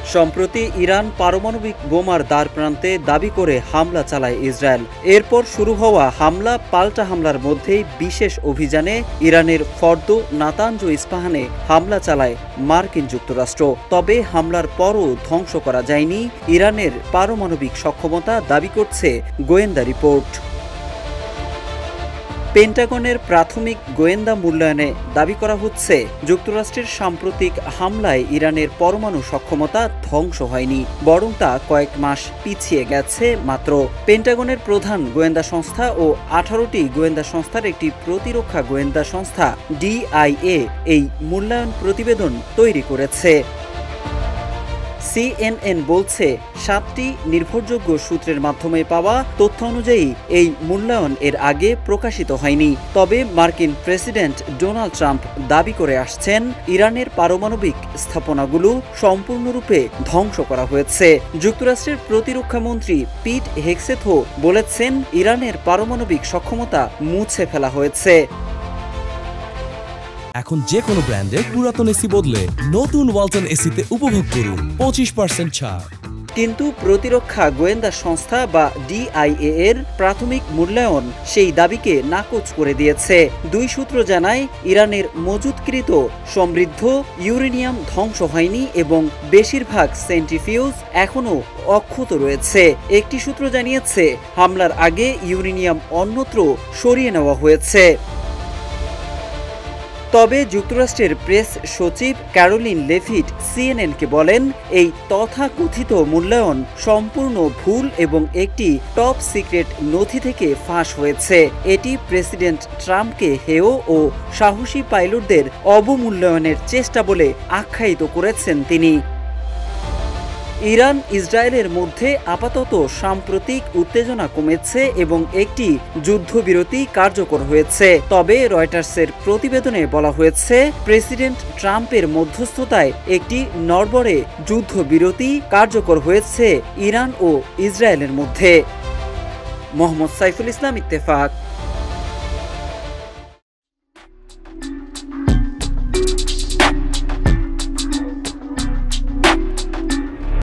সম্প্রতি ইরান পারমাণবিক বোমার দ্বারপ্রান্তে দাবি করে হামলা চালায় ইসরায়েল। এরপর শুরু হওয়া হামলা পাল্টা হামলার মধ্যেই বিশেষ অভিযানে ইরানের ফর্দো, নাতানজ ও ইস্পাহানে হামলা চালায় মার্কিন যুক্তরাষ্ট্র। তবে হামলার পরও ধ্বংস করা যায়নি ইরানের পারমাণবিক সক্ষমতা, দাবি করছে গোয়েন্দা রিপোর্ট। পেন্টাগনের প্রাথমিক গোয়েন্দা মূল্যায়নে দাবি করা হচ্ছে, যুক্তরাষ্ট্রের সাম্প্রতিক হামলায় ইরানের পরমাণু সক্ষমতা ধ্বংস হয়নি, বরং তা কয়েক মাস পিছিয়ে গেছে মাত্র। পেন্টাগনের প্রধান গোয়েন্দা সংস্থা ও 18টি গোয়েন্দা সংস্থার একটি প্রতিরক্ষা গোয়েন্দা সংস্থা DIA এই মূল্যায়ন প্রতিবেদন তৈরি করেছে। CNN বলছে, 7টি নির্ভরযোগ্য সূত্রের মাধ্যমে পাওয়া তথ্য অনুযায়ী এই মূল্যায়ন এর আগে প্রকাশিত হয়নি। তবে মার্কিন প্রেসিডেন্ট ডোনাল্ড ট্রাম্প দাবি করে আসছেন, ইরানের পারমাণবিক স্থাপনাগুলো সম্পূর্ণরূপে ধ্বংস করা হয়েছে। যুক্তরাষ্ট্রের প্রতিরক্ষা মন্ত্রী পিট হেগসেথও বলেছেন, ইরানের পারমাণবিক সক্ষমতা মুছে ফেলা হয়েছে। এখন যে কোনো ব্র্যান্ডের পুরাতন এসি বদলে নতুন ওয়ালটন এসিতে উপভোগ করুন 25% ছাড়। কিন্তু প্রতিরক্ষা গোয়েন্দা সংস্থা বা DIA এর প্রাথমিক মূল্যায়ন সেই দাবিকে নাকচ করে দিয়েছে। দুই সূত্র জানায়, ইরানের মজুতকৃত সমৃদ্ধ ইউরেনিয়াম ধ্বংস হয়নি এবং বেশিরভাগ সেন্ট্রিফিউজ এখনও অক্ষত রয়েছে। একটি সূত্র জানিয়েছে, হামলার আগে ইউরেনিয়াম অন্যত্র সরিয়ে নেওয়া হয়েছে। তবে যুক্তরাষ্ট্রের প্রেস সচিব ক্যারোলিন লেভিট CNN-কে বলেন, এই তথাকথিত মূল্যায়ন সম্পূর্ণ ভুল এবং একটি টপ সিক্রেট নথি থেকে ফাঁস হয়েছে। এটি প্রেসিডেন্ট ট্রাম্পকে হেয় ও সাহসী পাইলটদের অবমূল্যায়নের চেষ্টা বলে আখ্যায়িত করেছেন তিনি। ইরান ইসরায়েলের মধ্যে আপাতত সাম্প্রতিক উত্তেজনা কমেছে এবং একটি যুদ্ধবিরতি কার্যকর হয়েছে। তবে রয়টার্সের প্রতিবেদনে বলা হয়েছে, প্রেসিডেন্ট ট্রাম্পের মধ্যস্থতায় একটি নড়বড়ে যুদ্ধবিরতি কার্যকর হয়েছে ইরান ও ইসরায়েলের মধ্যে। মোহাম্মদ সাইফুল ইসলাম, ইত্তেফাক।